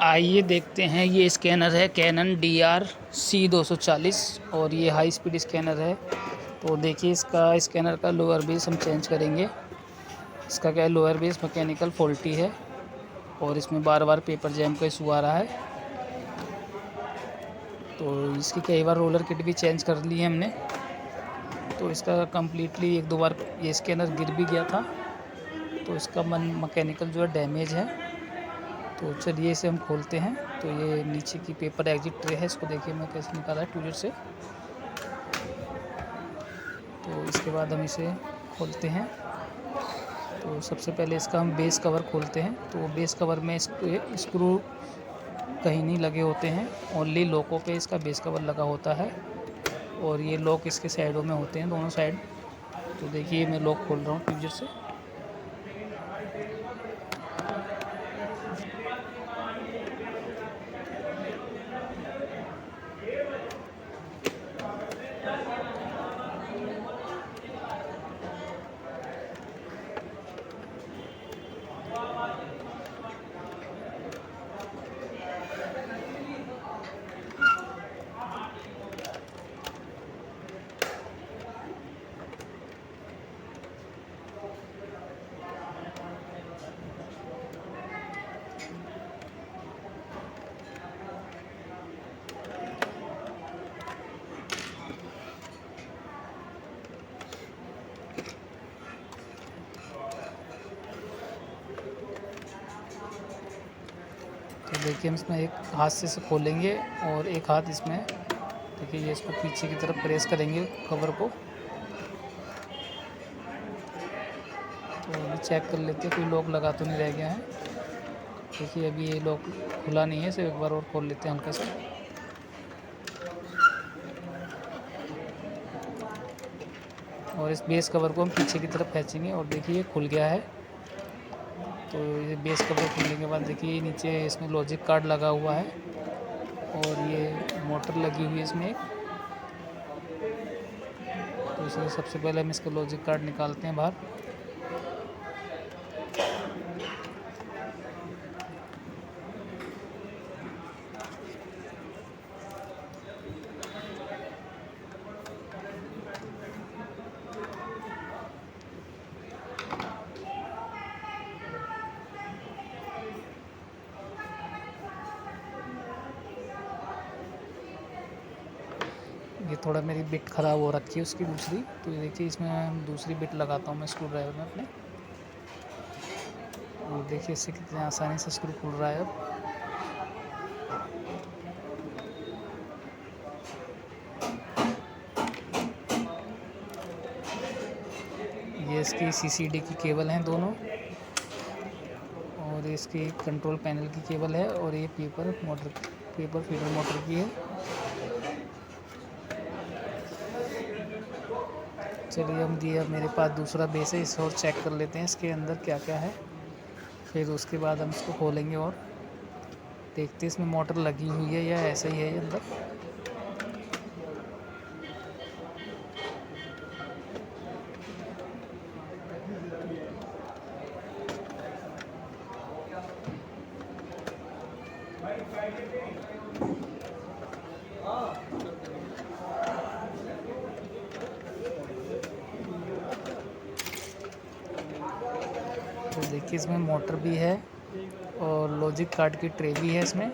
आइए देखते हैं। ये स्कैनर है कैनन DR-C240 और ये हाई स्पीड स्कैनर है। तो देखिए इसका स्कैनर का लोअर बेस हम चेंज करेंगे। इसका क्या है, लोअर बेस मैकेनिकल फॉल्टी है और इसमें बार बार पेपर जैम का इशू आ रहा है। तो इसकी कई बार रोलर किट भी चेंज कर ली है हमने। तो इसका कम्प्लीटली एक दो बार ये स्कैनर गिर भी गया था, तो इसका मैकेनिकल जो है डैमेज है। तो चलिए इसे हम खोलते हैं। तो ये नीचे की पेपर एग्जिट ट्रे है, इसको देखिए मैं कैसे निकाला है टूलर से। तो इसके बाद हम इसे खोलते हैं। तो सबसे पहले इसका हम बेस कवर खोलते हैं। तो बेस कवर में स्क्रू कहीं नहीं लगे होते हैं, ओनली लॉकों पे इसका बेस कवर लगा होता है और ये लॉक इसके साइडों में होते हैं, दोनों साइड। तो देखिए मैं लॉक खोल रहा हूँ ट्यूजर से। तो देखिए हम इसमें एक हाथ से इसे खोलेंगे और एक हाथ इसमें देखिए ये इसको पीछे की तरफ प्रेस करेंगे कवर को। तो अभी चेक कर लेते हैं कोई लॉक लगा तो नहीं रह गया है। देखिए अभी ये लॉक खुला नहीं है, इसे एक बार और खोल लेते हैं हल्का सा। और इस बेस कवर को हम पीछे की तरफ खींचेंगे और देखिए ये खुल गया है। तो ये बेस कवर खुलने के बाद देखिए नीचे इसमें लॉजिक कार्ड लगा हुआ है और ये मोटर लगी हुई है इसमें एक। तो इसलिए सबसे पहले हम इसका लॉजिक कार्ड निकालते हैं बाहर। ये थोड़ा मेरी बिट ख़राब हो रखी है उसकी दूसरी। तो ये देखिए इसमें हम दूसरी बिट लगाता हूँ मैं स्क्रू ड्राइवर में अपने। और देखिए इससे कितनी आसानी से स्क्रू खुल रहा है अब। ये इसकी CCD की केबल हैं दोनों और इसकी कंट्रोल पैनल की केबल है और ये पेपर फीडर मोटर की है। चलिए हम दिया मेरे पास दूसरा बेस है, इसे और चेक कर लेते हैं इसके अंदर क्या क्या है। फिर उसके बाद हम इसको खोलेंगे और देखते हैं इसमें मोटर लगी हुई है या ऐसा ही है ये अंदर। तो देखिए इसमें मोटर भी है और लॉजिक कार्ड की ट्रे भी है इसमें।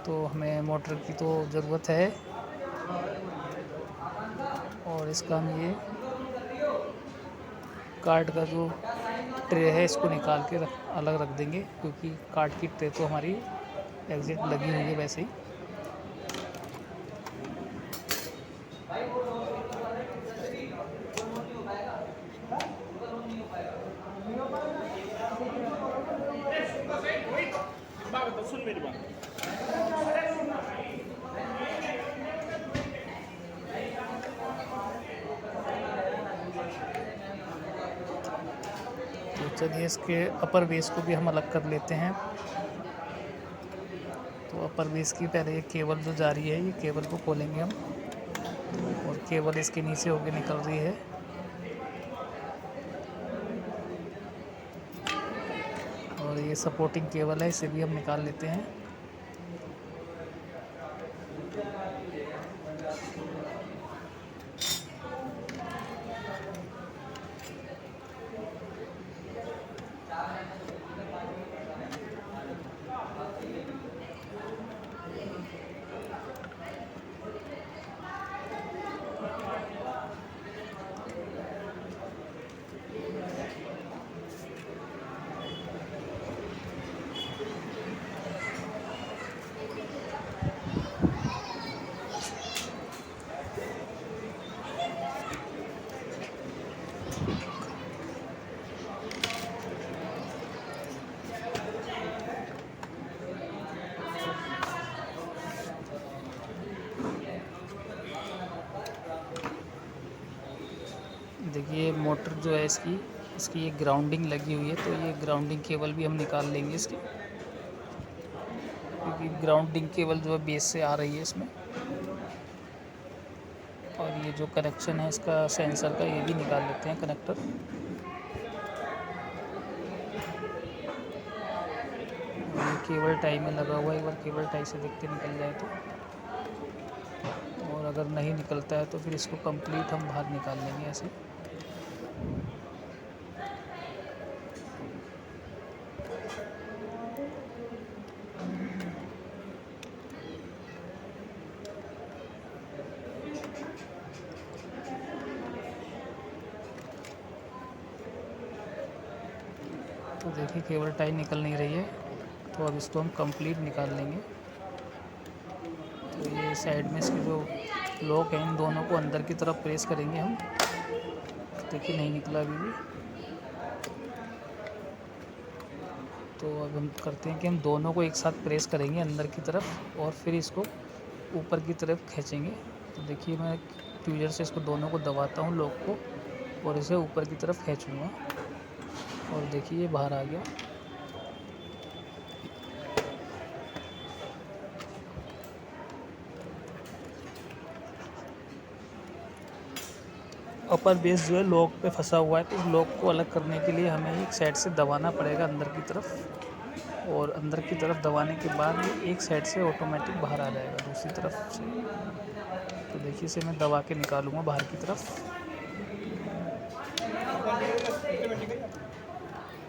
तो हमें मोटर की तो ज़रूरत है और इसका हम ये कार्ड का जो ट्रे है इसको निकाल के अलग रख देंगे, क्योंकि कार्ड की ट्रे तो हमारी एग्जिट लगी हुई है वैसे ही। सुन मेरी बात। तो चलिए इसके अपर बेस को भी हम अलग कर लेते हैं। तो अपर बेस की पहले ये केबल जो जा रही है, ये केबल को खोलेंगे हम और केबल इसके नीचे होके निकल रही है। और ये सपोर्टिंग केबल है, इसे भी हम निकाल लेते हैं। देखिए मोटर जो है इसकी ये ग्राउंडिंग लगी हुई है, तो ये ग्राउंडिंग केबल भी हम निकाल लेंगे इसकी, क्योंकि ग्राउंडिंग केबल जो है बेस से आ रही है इसमें। और ये जो कनेक्शन है इसका सेंसर का, ये भी निकाल लेते हैं कनेक्टर। ये केबल टाई में लगा हुआ है, एक बार केबल टाई से देख के निकल जाए तो, और अगर नहीं निकलता है तो फिर इसको कंप्लीट हम बाहर निकाल लेंगे ऐसे। तो देखिए केबल टाई निकल नहीं रही है, तो अब इसको हम कंप्लीट निकाल लेंगे। तो ये साइड में इसके जो लॉक हैं, इन दोनों को अंदर की तरफ प्रेस करेंगे हम। देखिए नहीं निकला अभी भी। तो अब हम करते हैं कि हम दोनों को एक साथ प्रेस करेंगे अंदर की तरफ, और फिर इसको ऊपर की तरफ खींचेंगे। तो देखिए मैं ट्यूजर से इसको दोनों को दबाता हूँ लॉक को, और इसे ऊपर की तरफ खींचूँगा, और देखिए ये बाहर आ गया। अपर बेस जो है लॉक पे फंसा हुआ है, तो इस लॉक को अलग करने के लिए हमें एक साइड से दबाना पड़ेगा अंदर की तरफ, और अंदर की तरफ दबाने के बाद ये एक साइड से ऑटोमेटिक बाहर आ जाएगा दूसरी तरफ से। तो देखिए इसे मैं दबा के निकालूंगा बाहर की तरफ।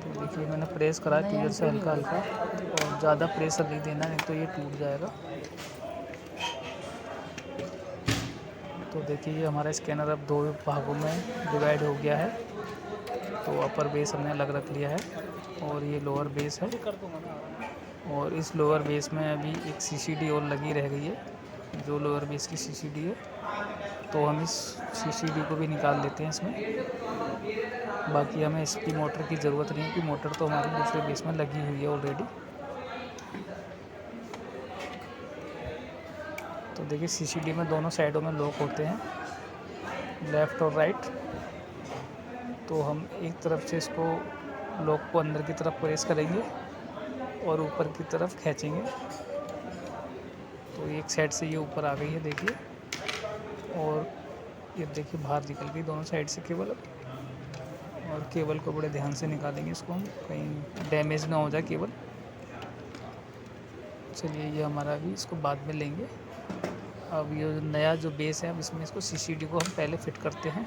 तो देखिए मैंने प्रेस करा है ट्यूजर से हल्का हल्का, और ज़्यादा प्रेशर नहीं देना, नहीं तो ये टूट जाएगा। तो देखिए ये हमारा स्कैनर अब दो भागों में डिवाइड हो गया है। तो अपर बेस हमने अलग रख लिया है, और ये लोअर बेस है, और इस लोअर बेस में अभी एक सीसीडी और लगी रह गई है, जो लोअर बेस की सीसीडी है। तो हम इस सीसीडी को भी निकाल लेते हैं इसमें। बाकी हमें इसकी मोटर की ज़रूरत नहीं है, कि मोटर तो हमारी दूसरे बेस में लगी हुई है ऑलरेडी। तो देखिए सीसीडी में दोनों साइडों में लॉक होते हैं, लेफ़्ट और राइट। तो हम एक तरफ से इसको लॉक को अंदर की तरफ प्रेस करेंगे और ऊपर की तरफ खींचेंगे। तो एक साइड से ये ऊपर आ गई है देखिए, और ये देखिए बाहर निकल गई दोनों साइड से केबल। और केबल को बड़े ध्यान से निकालेंगे इसको हम, कहीं डैमेज ना हो जाए केबल। चलिए ये हमारा अभी इसको बाद में लेंगे। अब ये नया जो बेस है, अब इसमें इसको सीसीडी को हम पहले फिट करते हैं।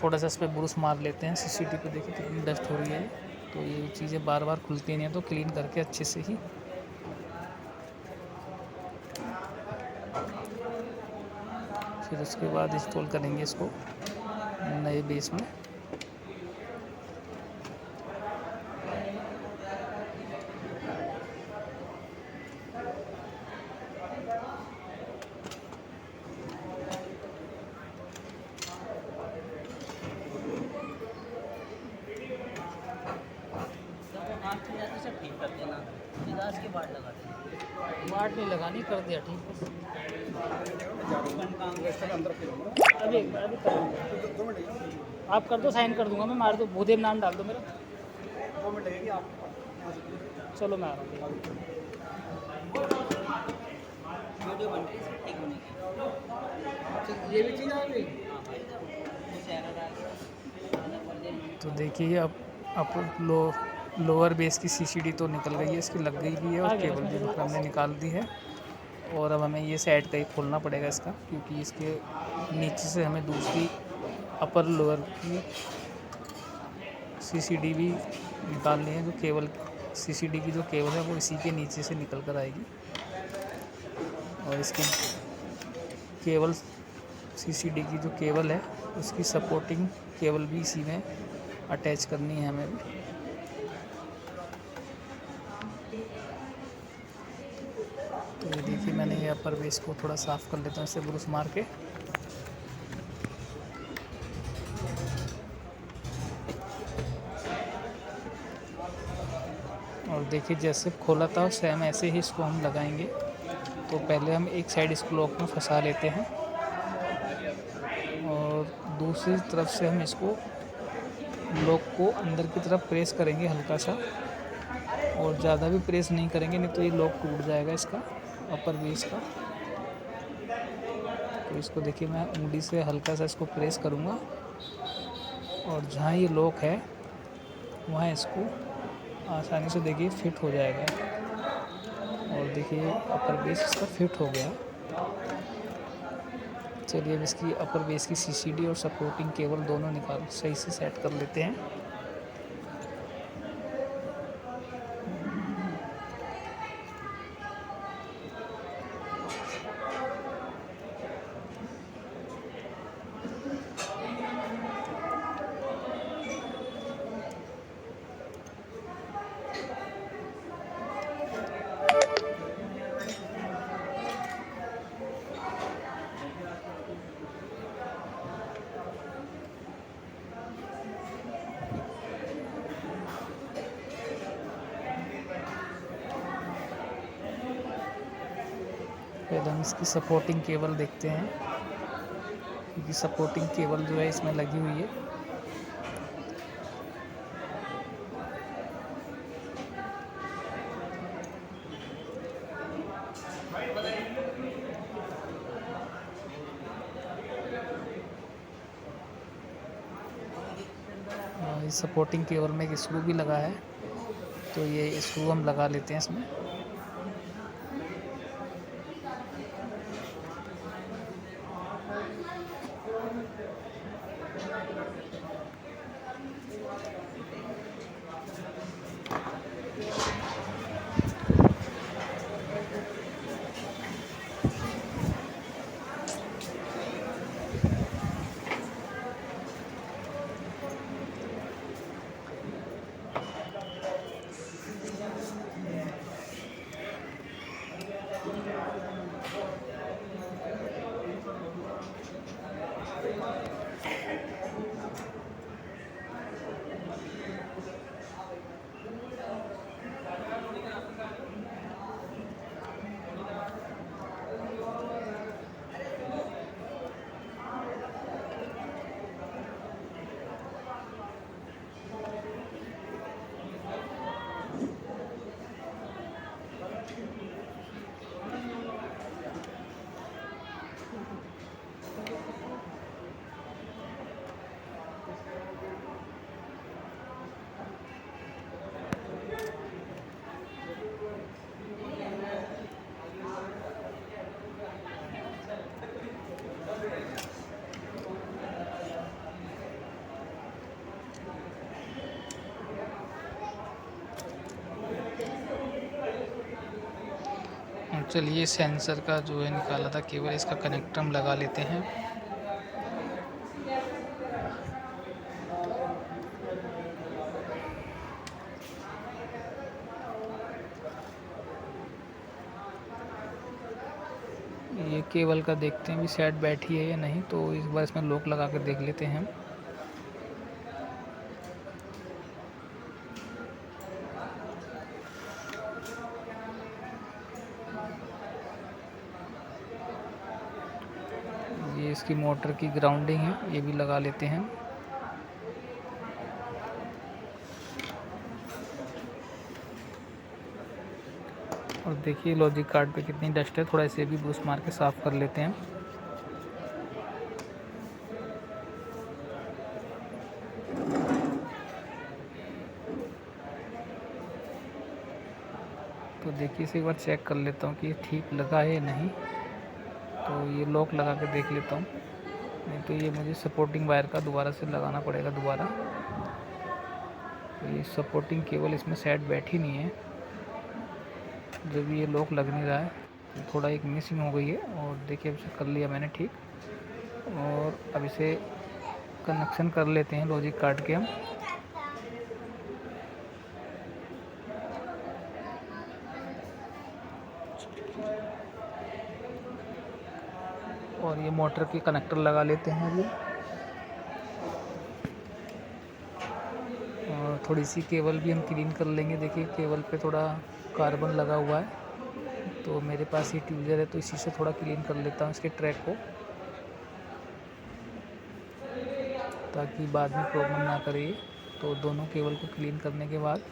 थोड़ा सा इस पर ब्रूस मार लेते हैं सीसीडी पे, देखिए कितनी डस्ट हो रही है। तो ये चीज़ें बार बार खुलती नहीं है, तो क्लीन करके अच्छे से ही फिर उसके बाद इंस्टॉल करेंगे इसको नए बेस में। वाट नहीं लगानी, कर दिया ठीक। अभी अभी आप कर दो, साइन कर दूंगा मैं, मार दो, भूदेव नाम डाल दो मेरा। 2 मिनट लगेगी आप, चलो मैं आ रहा हूँ। वीडियो बन रही है ठीक होने की, ये भी चीज़ आ गई। तो देखिए अब लो लोअर बेस की सीसीडी तो निकल गई है, इसकी लग गई भी है और केबल भी हमने निकाल दी है। और अब हमें ये साइड का ही खोलना पड़ेगा इसका, क्योंकि इसके नीचे से हमें दूसरी अपर लोअर की सीसीडी भी निकालनी है। जो केबल सीसीडी की जो केबल है वो इसी के नीचे से निकल कर आएगी, और इसकी केबल सीसीडी की जो केबल है उसकी सपोर्टिंग केबल भी इसी में अटैच करनी है हमें भी। तो ये देखिए, मैंने ये अपर बेस को थोड़ा साफ़ कर लेता हूँ इससे ब्रश मार के। और देखिए, जैसे खोला था सेम ऐसे ही इसको हम लगाएंगे। तो पहले हम एक साइड इस लॉक में फंसा लेते हैं और दूसरी तरफ से हम इसको लॉक को अंदर की तरफ प्रेस करेंगे हल्का सा, और ज़्यादा भी प्रेस नहीं करेंगे, नहीं तो ये लॉक टूट जाएगा इसका अपर बेस का। तो इसको देखिए, मैं उंगली से हल्का सा इसको प्रेस करूँगा, और जहाँ ये लॉक है वहाँ इसको आसानी से देखिए फिट हो जाएगा। और देखिए अपर बेस इसका फिट हो गया। चलिए अब इसकी अपर बेस की सीसीडी और सपोर्टिंग केबल दोनों निकाल सही से सेट कर लेते हैं। पहले हम इसकी सपोर्टिंग केबल देखते हैं, क्योंकि सपोर्टिंग केबल जो है इसमें लगी हुई है। इस सपोर्टिंग केबल में एक स्क्रू भी लगा है, तो ये स्क्रू हम लगा लेते हैं इसमें। चलिए सेंसर का जो है निकाला था केबल, इसका कनेक्टर हम लगा लेते हैं। ये केबल का देखते हैं भी सेट बैठी है या नहीं, तो इस बार इसमें लॉक लगा कर देख लेते हैं हम। ये इसकी मोटर की ग्राउंडिंग है, ये भी लगा लेते हैं। और देखिए लॉजिक कार्ड पे कितनी डस्ट है, थोड़ा इसे भी ब्रश मार के साफ़ कर लेते हैं। तो देखिए इसे एक बार चेक कर लेता हूँ कि ठीक लगा है या नहीं। तो ये लॉक लगा के देख लेता हूँ, नहीं तो ये मुझे सपोर्टिंग वायर का दोबारा से लगाना पड़ेगा दोबारा। तो ये सपोर्टिंग केबल इसमें सेट बैठी नहीं है, जब ये लॉक लग नहीं रहा है तो थोड़ा एक मिसिंग हो गई है। और देखिए अब इसे कर लिया मैंने ठीक, और अब इसे कनेक्शन कर लेते हैं लॉजिक कार्ड के हम। और ये मोटर के कनेक्टर लगा लेते हैं अभी। और थोड़ी सी केबल भी हम क्लीन कर लेंगे। देखिए केबल पे थोड़ा कार्बन लगा हुआ है, तो मेरे पास ये ट्यूजर है तो इसी से थोड़ा क्लीन कर लेता हूँ इसके ट्रैक को, ताकि बाद में प्रॉब्लम ना करे ये। तो दोनों केबल को क्लीन करने के बाद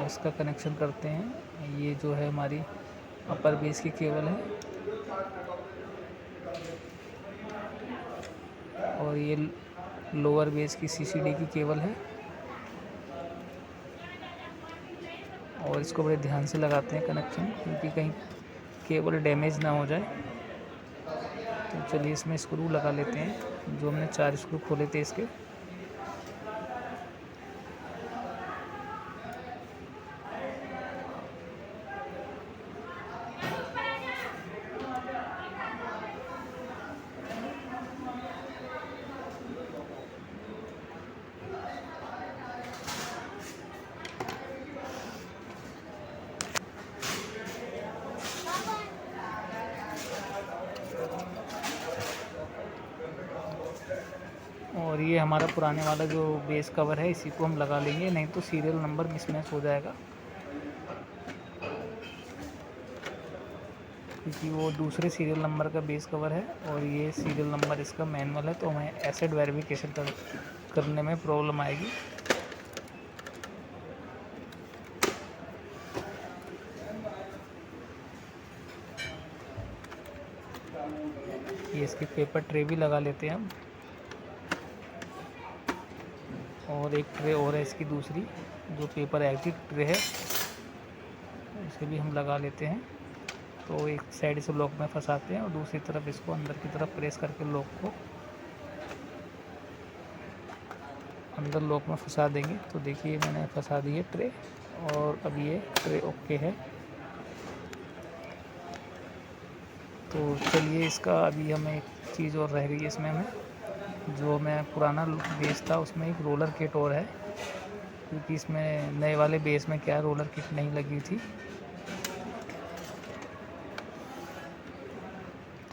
इसका कनेक्शन करते हैं। ये जो है हमारी अपर बेस की केबल है, और ये लोअर बेस की सीसीडी की केबल है। और इसको बड़े ध्यान से लगाते हैं कनेक्शन, क्योंकि कहीं केबल डैमेज ना हो जाए। तो चलिए इसमें स्क्रू लगा लेते हैं, जो हमने 4 स्क्रू खोले थे इसके। और ये हमारा पुराने वाला जो बेस कवर है इसी को हम लगा लेंगे, नहीं तो सीरियल नंबर मिसमैच हो जाएगा, क्योंकि वो दूसरे सीरियल नंबर का बेस कवर है और ये सीरियल नंबर इसका मैनुअल है। तो हमें एसिड वेरिफिकेशन करने में प्रॉब्लम आएगी। ये इसके पेपर ट्रे भी लगा लेते हैं हम, और एक ट्रे और है इसकी दूसरी जो पेपर एग्जिट ट्रे है, इसे भी हम लगा लेते हैं। तो एक साइड से लॉक में फंसाते हैं और दूसरी तरफ इसको अंदर की तरफ प्रेस करके लॉक को अंदर लॉक में फंसा देंगे। तो देखिए मैंने फंसा दी है ट्रे, और अब ये ट्रे ओके है। तो चलिए इसका अभी हमें एक चीज़ और रह गई है इसमें, हमें जो मैं पुराना बेस था उसमें एक रोलर किट और है, क्योंकि इसमें नए वाले बेस में क्या रोलर किट नहीं लगी थी।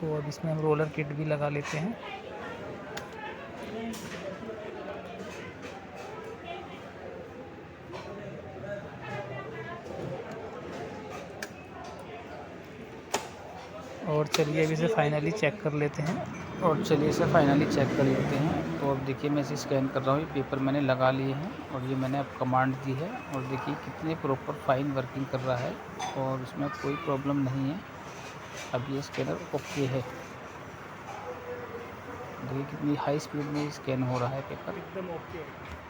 तो अब इसमें हम रोलर किट भी लगा लेते हैं। और चलिए अभी इसे फाइनली चेक कर लेते हैं। तो अब देखिए मैं इसे स्कैन कर रहा हूँ। ये पेपर मैंने लगा लिए हैं और ये मैंने अब कमांड दी है, और देखिए कितने प्रॉपर फाइन वर्किंग कर रहा है और इसमें कोई प्रॉब्लम नहीं है। अब ये स्कैनर ओके है। देखिए कितनी हाई स्पीड में स्कैन हो रहा है पेपर। एकदम ओके है।